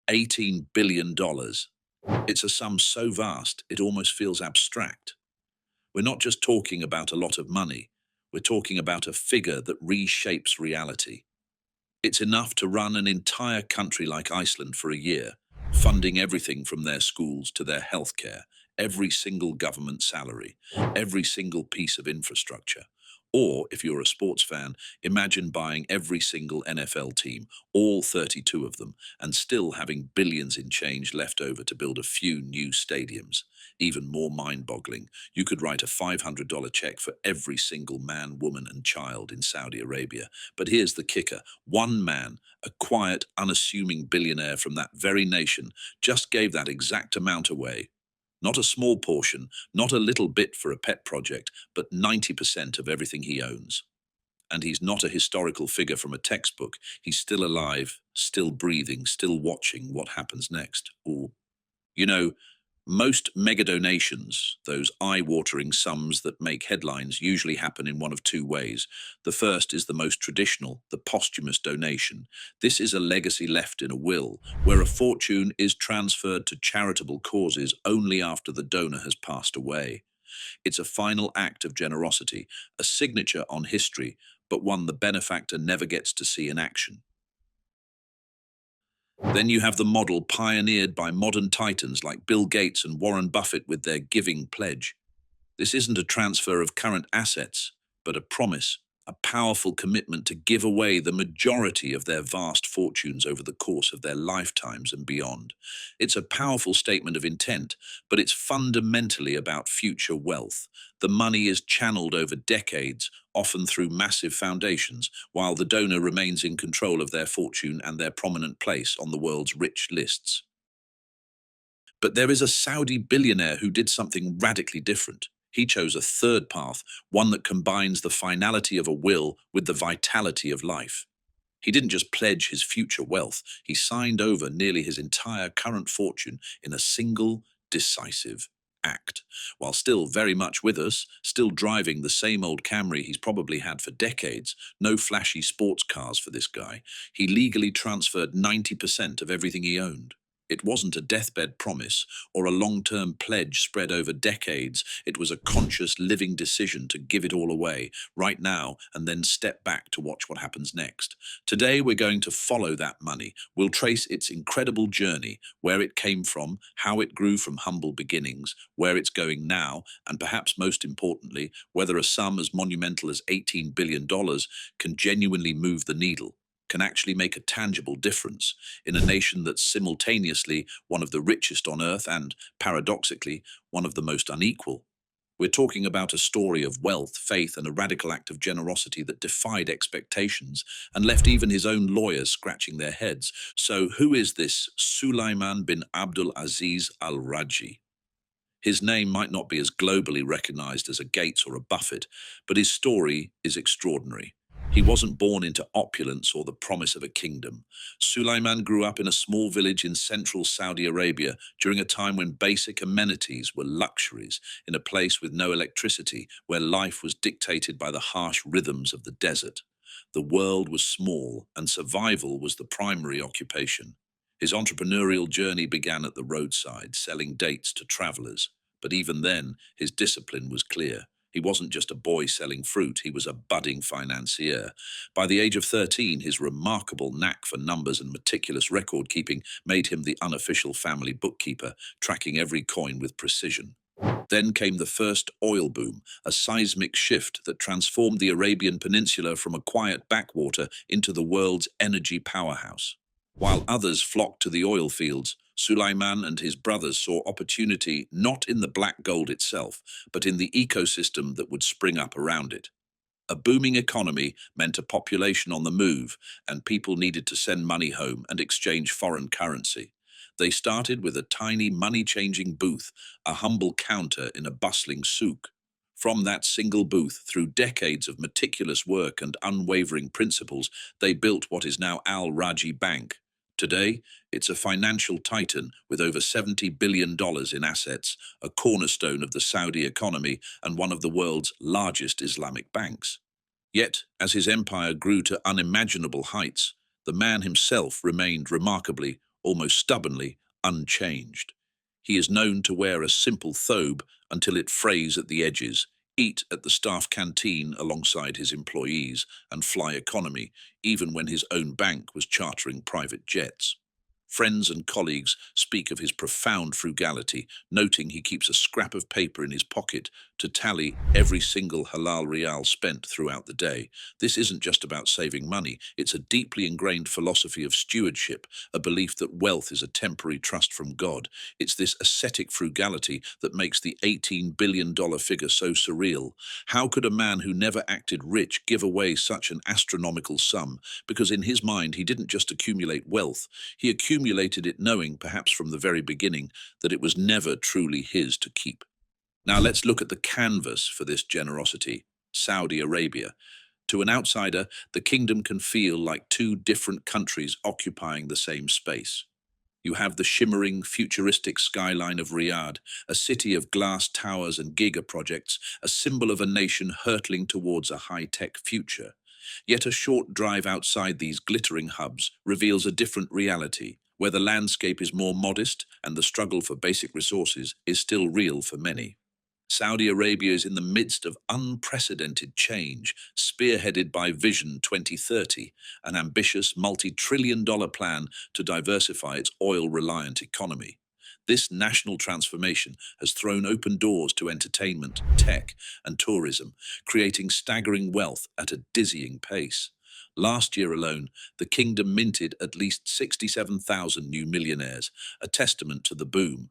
$18 billion. It's a sum so vast, it almost feels abstract. We're not just talking about a lot of money, we're talking about a figure that reshapes reality. It's enough to run an entire country like Iceland for a year, funding everything from their schools to their healthcare, every single government salary, every single piece of infrastructure. Or, if you're a sports fan, imagine buying every single NFL team, all 32 of them, and still having billions in change left over to build a few new stadiums. Even more mind-boggling, you could write a $500 check for every single man, woman, and child in Saudi Arabia. But here's the kicker. One man, a quiet, unassuming billionaire from that very nation, just gave that exact amount away. Not a small portion, not a little bit for a pet project, but 90% of everything he owns. And he's not a historical figure from a textbook. He's still alive, still breathing, still watching what happens next. Or, you know, most mega donations, those eye-watering sums that make headlines, usually happen in one of two ways. The first is the most traditional, the posthumous donation. This is a legacy left in a will, where a fortune is transferred to charitable causes only after the donor has passed away. It's a final act of generosity, a signature on history, but one the benefactor never gets to see in action. Then you have the model pioneered by modern titans like Bill Gates and Warren Buffett with their giving pledge. This isn't a transfer of current assets, but a promise, a powerful commitment to give away the majority of their vast fortunes over the course of their lifetimes and beyond. It's a powerful statement of intent, but it's fundamentally about future wealth. The money is channeled over decades, often through massive foundations, while the donor remains in control of their fortune and their prominent place on the world's rich lists. But there is a Saudi billionaire who did something radically different. He chose a third path, one that combines the finality of a will with the vitality of life. He didn't just pledge his future wealth, he signed over nearly his entire current fortune in a single, decisive act. While still very much with us, still driving the same old Camry he's probably had for decades, no flashy sports cars for this guy, he legally transferred 90% of everything he owned. It wasn't a deathbed promise or a long-term pledge spread over decades. It was a conscious living decision to give it all away right now and then step back to watch what happens next. Today, we're going to follow that money. We'll trace its incredible journey, where it came from, how it grew from humble beginnings, where it's going now, and perhaps most importantly, whether a sum as monumental as $18 billion can genuinely move the needle, can actually make a tangible difference in a nation that's simultaneously one of the richest on earth and, paradoxically, one of the most unequal. We're talking about a story of wealth, faith, and a radical act of generosity that defied expectations and left even his own lawyers scratching their heads. So who is this Sulaiman bin Abdul Aziz Al Rajhi? His name might not be as globally recognized as a Gates or a Buffett, but his story is extraordinary. He wasn't born into opulence or the promise of a kingdom. Sulaiman grew up in a small village in central Saudi Arabia during a time when basic amenities were luxuries, in a place with no electricity, where life was dictated by the harsh rhythms of the desert. The world was small, and survival was the primary occupation. His entrepreneurial journey began at the roadside, selling dates to travelers. But even then, his discipline was clear. He wasn't just a boy selling fruit, he was a budding financier. By the age of 13, his remarkable knack for numbers and meticulous record-keeping made him the unofficial family bookkeeper, tracking every coin with precision. Then came the first oil boom, a seismic shift that transformed the Arabian Peninsula from a quiet backwater into the world's energy powerhouse. While others flocked to the oil fields, Sulaiman and his brothers saw opportunity not in the black gold itself, but in the ecosystem that would spring up around it. A booming economy meant a population on the move, and people needed to send money home and exchange foreign currency. They started with a tiny money-changing booth, a humble counter in a bustling souk. From that single booth, through decades of meticulous work and unwavering principles, they built what is now Al Rajhi Bank. Today, it's a financial titan with over $70 billion in assets, a cornerstone of the Saudi economy and one of the world's largest Islamic banks. Yet, as his empire grew to unimaginable heights, the man himself remained remarkably almost stubbornly, unchanged. He is known to wear a simple thobe until it frays at the edges, eat at the staff canteen alongside his employees, and fly economy, even when his own bank was chartering private jets. Friends and colleagues speak of his profound frugality, noting he keeps a scrap of paper in his pocket to tally every single halal rial spent throughout the day. This isn't just about saving money, it's a deeply ingrained philosophy of stewardship, a belief that wealth is a temporary trust from God. It's this ascetic frugality that makes the $18 billion figure so surreal. How could a man who never acted rich give away such an astronomical sum? Because in his mind, he didn't just accumulate wealth, he accumulated it knowing, perhaps from the very beginning, that it was never truly his to keep. Now let's look at the canvas for this generosity: Saudi Arabia. To an outsider, the kingdom can feel like two different countries occupying the same space. You have the shimmering, futuristic skyline of Riyadh, a city of glass towers and giga projects, a symbol of a nation hurtling towards a high-tech future. Yet a short drive outside these glittering hubs reveals a different reality, where the landscape is more modest and the struggle for basic resources is still real for many. Saudi Arabia is in the midst of unprecedented change, spearheaded by Vision 2030, an ambitious multi-trillion-dollar plan to diversify its oil-reliant economy. This national transformation has thrown open doors to entertainment, tech, and tourism, creating staggering wealth at a dizzying pace. Last year alone, the kingdom minted at least 67,000 new millionaires, a testament to the boom.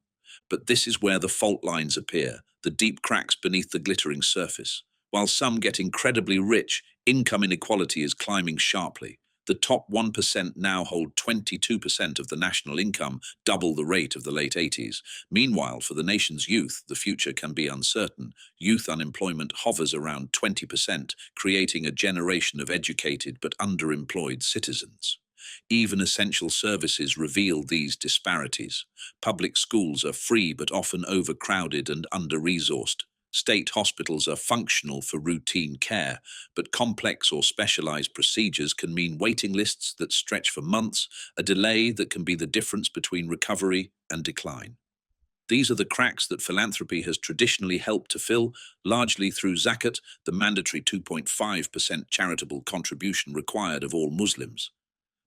But this is where the fault lines appear, the deep cracks beneath the glittering surface. While some get incredibly rich, income inequality is climbing sharply. The top 1% now hold 22% of the national income, double the rate of the late 80s. Meanwhile, for the nation's youth, the future can be uncertain. Youth unemployment hovers around 20%, creating a generation of educated but underemployed citizens. Even essential services reveal these disparities. Public schools are free but often overcrowded and under-resourced. State hospitals are functional for routine care, but complex or specialized procedures can mean waiting lists that stretch for months, a delay that can be the difference between recovery and decline. These are the cracks that philanthropy has traditionally helped to fill, largely through zakat, the mandatory 2.5% charitable contribution required of all Muslims.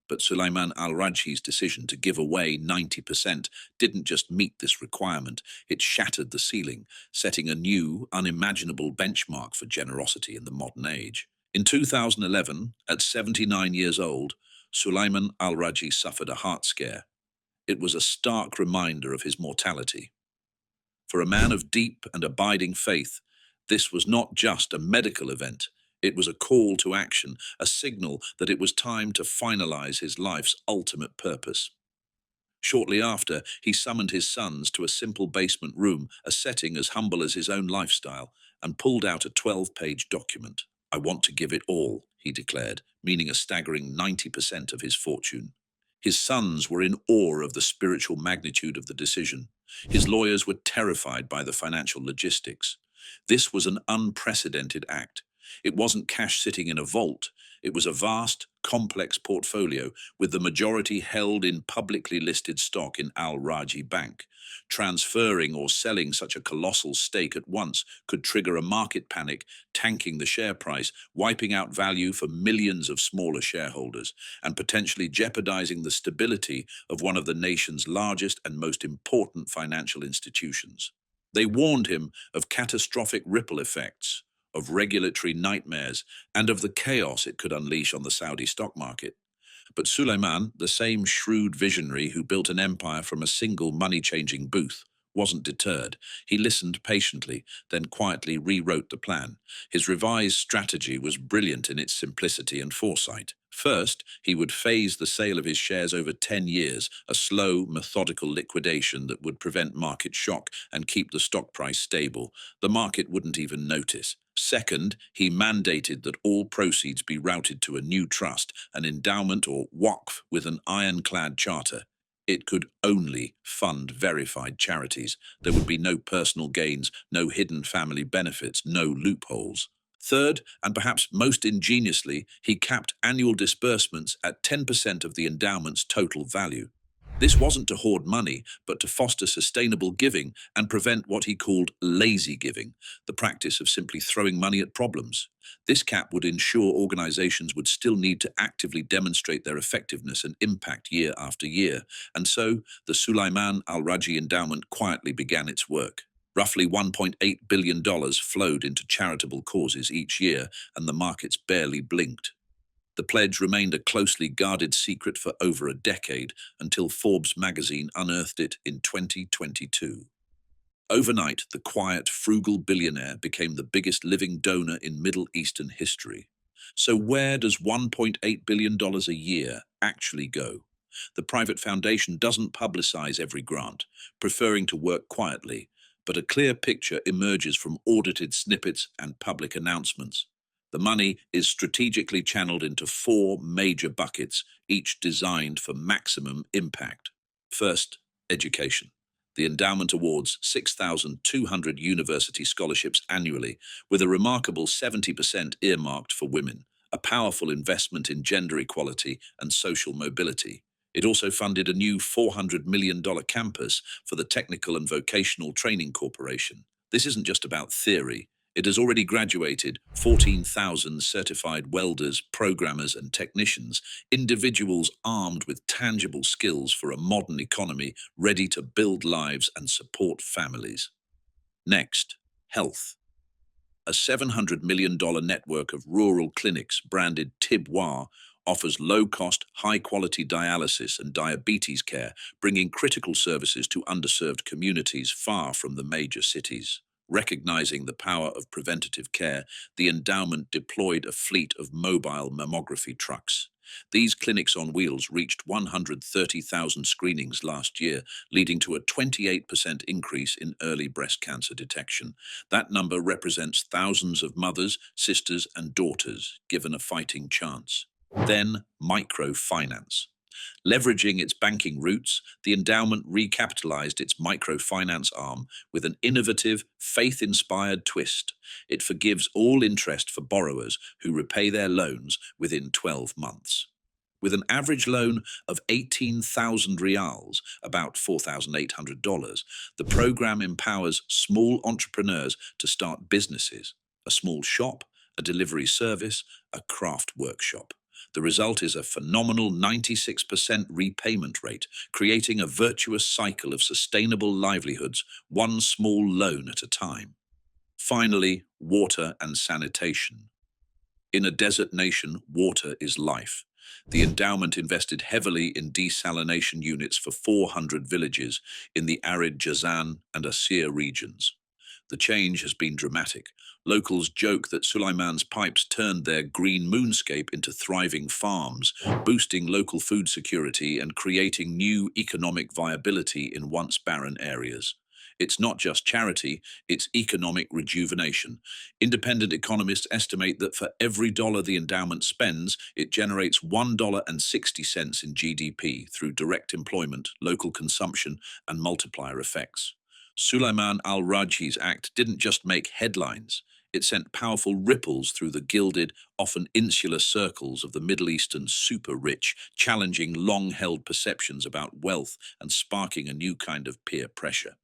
But Sulaiman Al Rajhi's decision to give away 90% didn't just meet this requirement, it shattered the ceiling, setting a new, unimaginable benchmark for generosity in the modern age. In 2011, at 79 years old, Sulaiman Al Rajhi suffered a heart scare. It was a stark reminder of his mortality. For a man of deep and abiding faith, this was not just a medical event. It was a call to action, a signal that it was time to finalize his life's ultimate purpose. Shortly after, he summoned his sons to a simple basement room, a setting as humble as his own lifestyle, and pulled out a 12-page document. "I want to give it all," he declared, meaning a staggering 90% of his fortune. His sons were in awe of the spiritual magnitude of the decision. His lawyers were terrified by the financial logistics. This was an unprecedented act. It wasn't cash sitting in a vault. It was a vast, complex portfolio with the majority held in publicly listed stock in Al Rajhi Bank. Transferring or selling such a colossal stake at once could trigger a market panic, tanking the share price, wiping out value for millions of smaller shareholders, and potentially jeopardizing the stability of one of the nation's largest and most important financial institutions. They warned him of catastrophic ripple effects, of regulatory nightmares, and of the chaos it could unleash on the Saudi stock market. But Sulaiman, the same shrewd visionary who built an empire from a single money-changing booth, wasn't deterred. He listened patiently, then quietly rewrote the plan. His revised strategy was brilliant in its simplicity and foresight. First, he would phase the sale of his shares over 10 years, a slow, methodical liquidation that would prevent market shock and keep the stock price stable. The market wouldn't even notice. Second, he mandated that all proceeds be routed to a new trust, an endowment or waqf with an ironclad charter. It could only fund verified charities. There would be no personal gains, no hidden family benefits, no loopholes. Third, and perhaps most ingeniously, he capped annual disbursements at 10% of the endowment's total value. This wasn't to hoard money, but to foster sustainable giving and prevent what he called lazy giving, the practice of simply throwing money at problems. This cap would ensure organizations would still need to actively demonstrate their effectiveness and impact year after year, and so the Sulaiman Al Rajhi Endowment quietly began its work. Roughly $1.8 billion flowed into charitable causes each year, and the markets barely blinked. The pledge remained a closely guarded secret for over a decade until Forbes magazine unearthed it in 2022. Overnight, the quiet, frugal billionaire became the biggest living donor in Middle Eastern history. So where does $1.8 billion a year actually go? The private foundation doesn't publicize every grant, preferring to work quietly, but a clear picture emerges from audited snippets and public announcements. The money is strategically channeled into four major buckets, each designed for maximum impact. First, education. The endowment awards 6,200 university scholarships annually, with a remarkable 70% earmarked for women, a powerful investment in gender equality and social mobility. It also funded a new $400 million campus for the Technical and Vocational Training Corporation. This isn't just about theory. It has already graduated 14,000 certified welders, programmers, and technicians, individuals armed with tangible skills for a modern economy ready to build lives and support families. Next, health. A $700 million network of rural clinics branded Tibwa offers low-cost, high-quality dialysis and diabetes care, bringing critical services to underserved communities far from the major cities. Recognizing the power of preventative care, the endowment deployed a fleet of mobile mammography trucks. These clinics on wheels reached 130,000 screenings last year, leading to a 28% increase in early breast cancer detection. That number represents thousands of mothers, sisters, and daughters given a fighting chance. Then, microfinance. Leveraging its banking roots, the endowment recapitalized its microfinance arm with an innovative, faith-inspired twist. It forgives all interest for borrowers who repay their loans within 12 months. With an average loan of 18,000 rials, about $4,800, the program empowers small entrepreneurs to start businesses, a small shop, a delivery service, a craft workshop. The result is a phenomenal 96% repayment rate, creating a virtuous cycle of sustainable livelihoods, one small loan at a time. Finally, water and sanitation. In a desert nation, water is life. The endowment invested heavily in desalination units for 400 villages in the arid Jazan and Asir regions. The change has been dramatic. Locals joke that Sulaiman's pipes turned their green moonscape into thriving farms, boosting local food security and creating new economic viability in once barren areas. It's not just charity, it's economic rejuvenation. Independent economists estimate that for every dollar the endowment spends, it generates $1.60 in GDP through direct employment, local consumption, and multiplier effects. Sulaiman Al Rajhi's act didn't just make headlines, it sent powerful ripples through the gilded, often insular circles of the Middle Eastern super-rich, challenging long-held perceptions about wealth and sparking a new kind of peer pressure.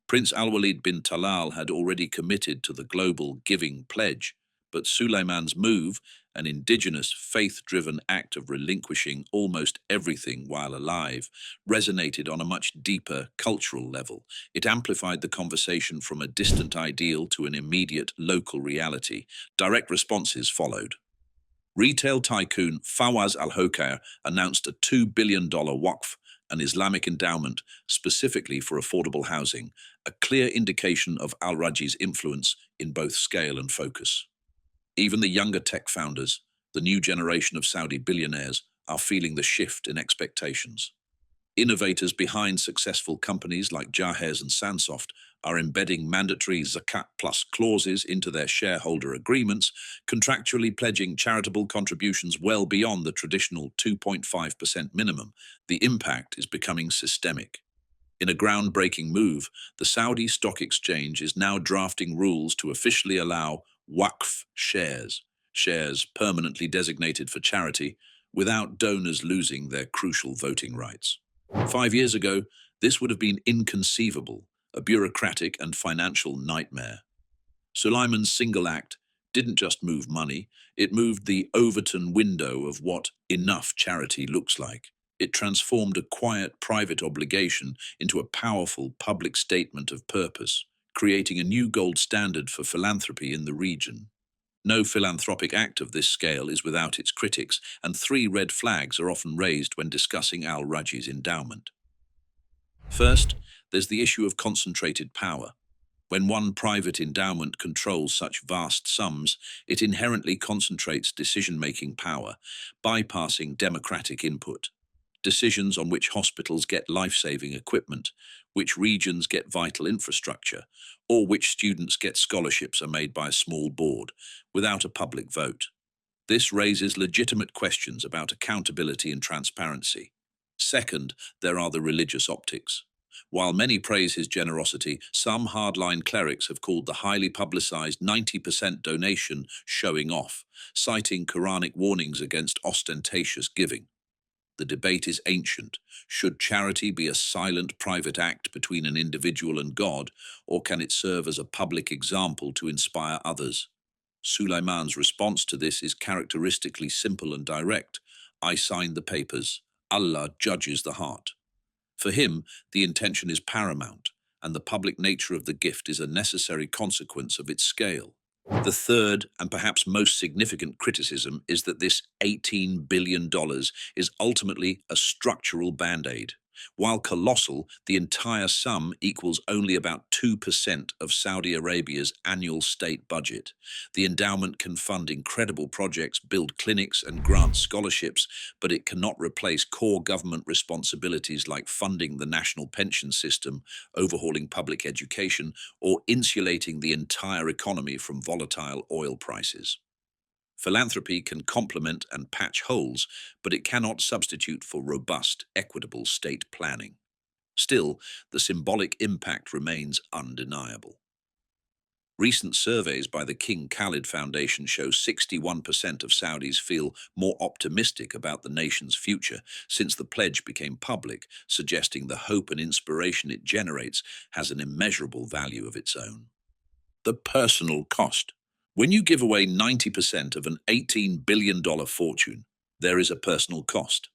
Prince Al-Walid bin Talal had already committed to the global giving pledge, but Suleiman's move, an indigenous, faith-driven act of relinquishing almost everything while alive, resonated on a much deeper cultural level. It amplified the conversation from a distant ideal to an immediate local reality. Direct responses followed. Retail tycoon Fawaz Al-Hokair announced a $2 billion waqf, an Islamic endowment specifically for affordable housing, a clear indication of Al-Rajhi's influence in both scale and focus. Even the younger tech founders, the new generation of Saudi billionaires, are feeling the shift in expectations. Innovators behind successful companies like Jahez and Sansoft are embedding mandatory zakat plus clauses into their shareholder agreements, contractually pledging charitable contributions well beyond the traditional 2.5% minimum. The impact is becoming systemic. In a groundbreaking move, the Saudi Stock Exchange is now drafting rules to officially allow Waqf shares, shares permanently designated for charity, without donors losing their crucial voting rights. 5 years ago, this would have been inconceivable, a bureaucratic and financial nightmare. Sulaiman's single act didn't just move money, it moved the Overton window of what enough charity looks like. It transformed a quiet private obligation into a powerful public statement of purpose, creating a new gold standard for philanthropy in the region. No philanthropic act of this scale is without its critics, and three red flags are often raised when discussing Al Rajhi's endowment. First, there's the issue of concentrated power. When one private endowment controls such vast sums, it inherently concentrates decision-making power, bypassing democratic input. Decisions on which hospitals get life-saving equipment, which regions get vital infrastructure, or which students get scholarships are made by a small board, without a public vote. This raises legitimate questions about accountability and transparency. Second, there are the religious optics. While many praise his generosity, some hardline clerics have called the highly publicized 90% donation showing off, citing Quranic warnings against ostentatious giving. The debate is ancient. Should charity be a silent private act between an individual and God, or can it serve as a public example to inspire others? Sulaiman's response to this is characteristically simple and direct. I signed the papers. Allah judges the heart. For him, the intention is paramount, and the public nature of the gift is a necessary consequence of its scale. The third, and perhaps most significant criticism, is that this $18 billion is ultimately a structural band-aid. While colossal, the entire sum equals only about 2% of Saudi Arabia's annual state budget. The endowment can fund incredible projects, build clinics, and grant scholarships, but it cannot replace core government responsibilities like funding the national pension system, overhauling public education, or insulating the entire economy from volatile oil prices. Philanthropy can complement and patch holes, but it cannot substitute for robust, equitable state planning. Still, the symbolic impact remains undeniable. Recent surveys by the King Khalid Foundation show 61% of Saudis feel more optimistic about the nation's future since the pledge became public, suggesting the hope and inspiration it generates has an immeasurable value of its own. The personal cost. When you give away 90% of an $18 billion fortune, there is a personal cost.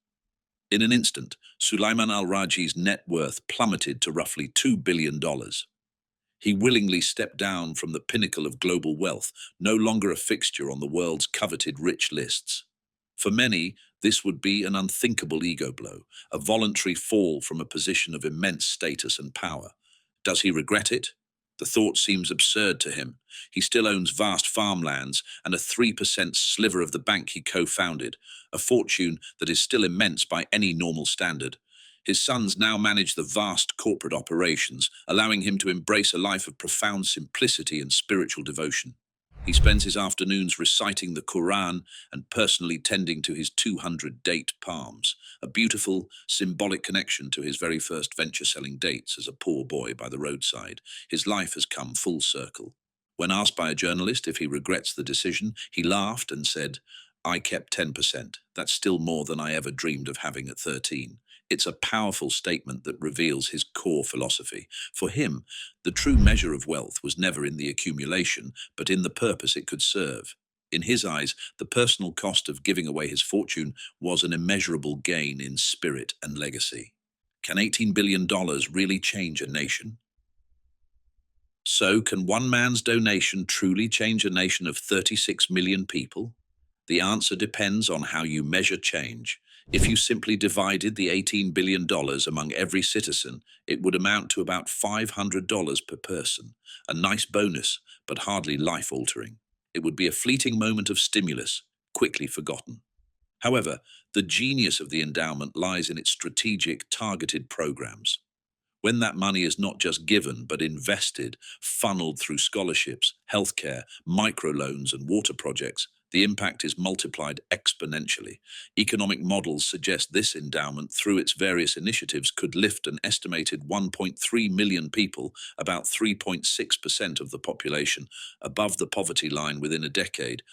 In an instant, Sulaiman Al Rajhi's net worth plummeted to roughly $2 billion. He willingly stepped down from the pinnacle of global wealth, no longer a fixture on the world's coveted rich lists. For many, this would be an unthinkable ego blow, a voluntary fall from a position of immense status and power. Does he regret it? The thought seems absurd to him. He still owns vast farmlands and a 3% sliver of the bank he co-founded, a fortune that is still immense by any normal standard. His sons now manage the vast corporate operations, allowing him to embrace a life of profound simplicity and spiritual devotion. He spends his afternoons reciting the Quran and personally tending to his 200 date palms, a beautiful, symbolic connection to his very first venture selling dates as a poor boy by the roadside. His life has come full circle. When asked by a journalist if he regrets the decision, he laughed and said, I kept 10%. That's still more than I ever dreamed of having at 13. It's a powerful statement that reveals his core philosophy. For him, the true measure of wealth was never in the accumulation, but in the purpose it could serve. In his eyes, the personal cost of giving away his fortune was an immeasurable gain in spirit and legacy. Can $18 billion really change a nation? So, can one man's donation truly change a nation of 36 million people? The answer depends on how you measure change. If you simply divided the $18 billion among every citizen, it would amount to about $500 per person. A nice bonus, but hardly life-altering. It would be a fleeting moment of stimulus, quickly forgotten. However, the genius of the endowment lies in its strategic, targeted programs. When that money is not just given, but invested, funneled through scholarships, healthcare, microloans, and water projects, the impact is multiplied exponentially. Economic models suggest this endowment, through its various initiatives, could lift an estimated 1.3 million people, about 3.6% of the population, above the poverty line within a decade.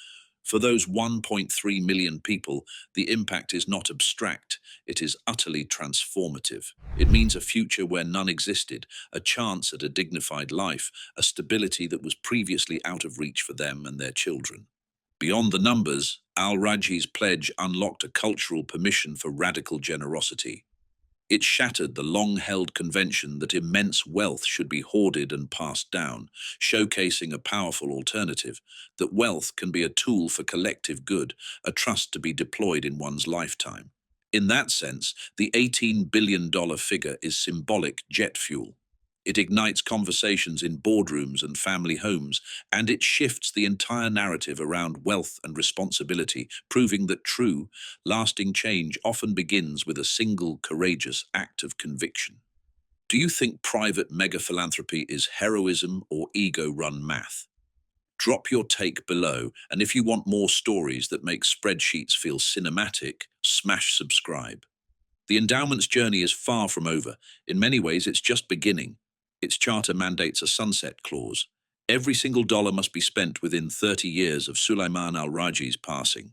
For those 1.3 million people, the impact is not abstract, it is utterly transformative. It means a future where none existed, a chance at a dignified life, a stability that was previously out of reach for them and their children. Beyond the numbers, Al Rajhi's pledge unlocked a cultural permission for radical generosity. It shattered the long-held convention that immense wealth should be hoarded and passed down, showcasing a powerful alternative, that wealth can be a tool for collective good, a trust to be deployed in one's lifetime. In that sense, the $18 billion figure is symbolic jet fuel. It ignites conversations in boardrooms and family homes, and it shifts the entire narrative around wealth and responsibility, proving that true, lasting change often begins with a single courageous act of conviction. Do you think private mega-philanthropy is heroism or ego-run math? Drop your take below, and if you want more stories that make spreadsheets feel cinematic, smash subscribe. The endowment's journey is far from over. In many ways, it's just beginning. Its charter mandates a sunset clause. Every single dollar must be spent within 30 years of Sulaiman Al Rajhi's passing.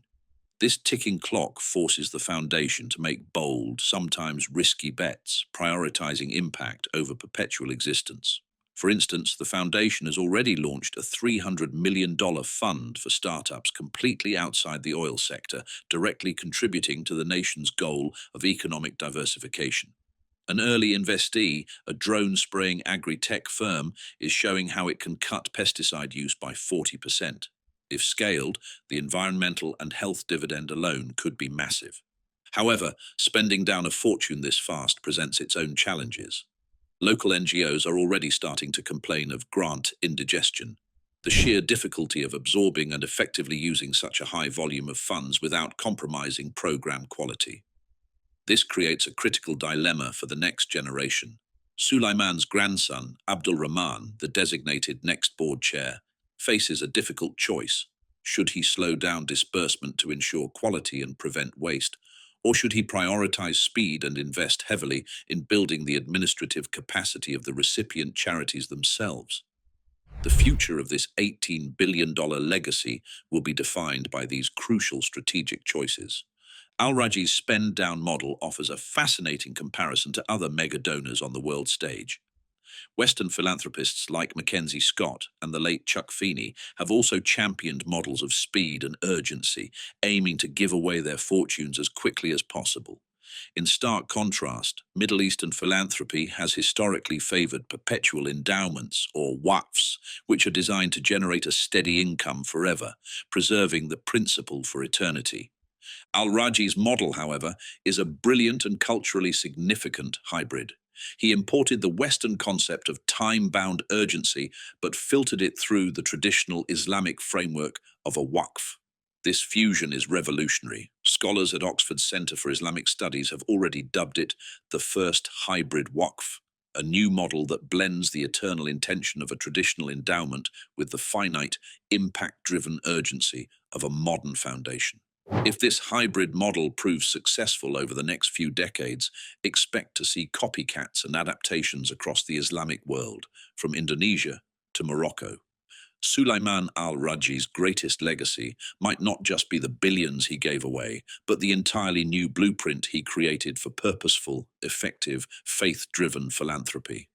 This ticking clock forces the foundation to make bold, sometimes risky bets, prioritizing impact over perpetual existence. For instance, the foundation has already launched a $300 million fund for startups completely outside the oil sector, directly contributing to the nation's goal of economic diversification. An early investee, a drone-spraying agri-tech firm, is showing how it can cut pesticide use by 40%. If scaled, the environmental and health dividend alone could be massive. However, spending down a fortune this fast presents its own challenges. Local NGOs are already starting to complain of grant indigestion, the sheer difficulty of absorbing and effectively using such a high volume of funds without compromising program quality. This creates a critical dilemma for the next generation. Sulaiman's grandson, Abdul Rahman, the designated next board chair, faces a difficult choice. Should he slow down disbursement to ensure quality and prevent waste, or should he prioritize speed and invest heavily in building the administrative capacity of the recipient charities themselves? The future of this $18 billion legacy will be defined by these crucial strategic choices. Al Rajhi's spend-down model offers a fascinating comparison to other mega donors on the world stage. Western philanthropists like Mackenzie Scott and the late Chuck Feeney have also championed models of speed and urgency, aiming to give away their fortunes as quickly as possible. In stark contrast, Middle Eastern philanthropy has historically favored perpetual endowments, or waqfs, which are designed to generate a steady income forever, preserving the principle for eternity. Al Rajhi's model, however, is a brilliant and culturally significant hybrid. He imported the Western concept of time-bound urgency, but filtered it through the traditional Islamic framework of a waqf. This fusion is revolutionary. Scholars at Oxford Centre for Islamic Studies have already dubbed it the first hybrid waqf, a new model that blends the eternal intention of a traditional endowment with the finite, impact-driven urgency of a modern foundation. If this hybrid model proves successful over the next few decades, expect to see copycats and adaptations across the Islamic world, from Indonesia to Morocco. Sulaiman Al Rajhi's greatest legacy might not just be the billions he gave away, but the entirely new blueprint he created for purposeful, effective, faith-driven philanthropy.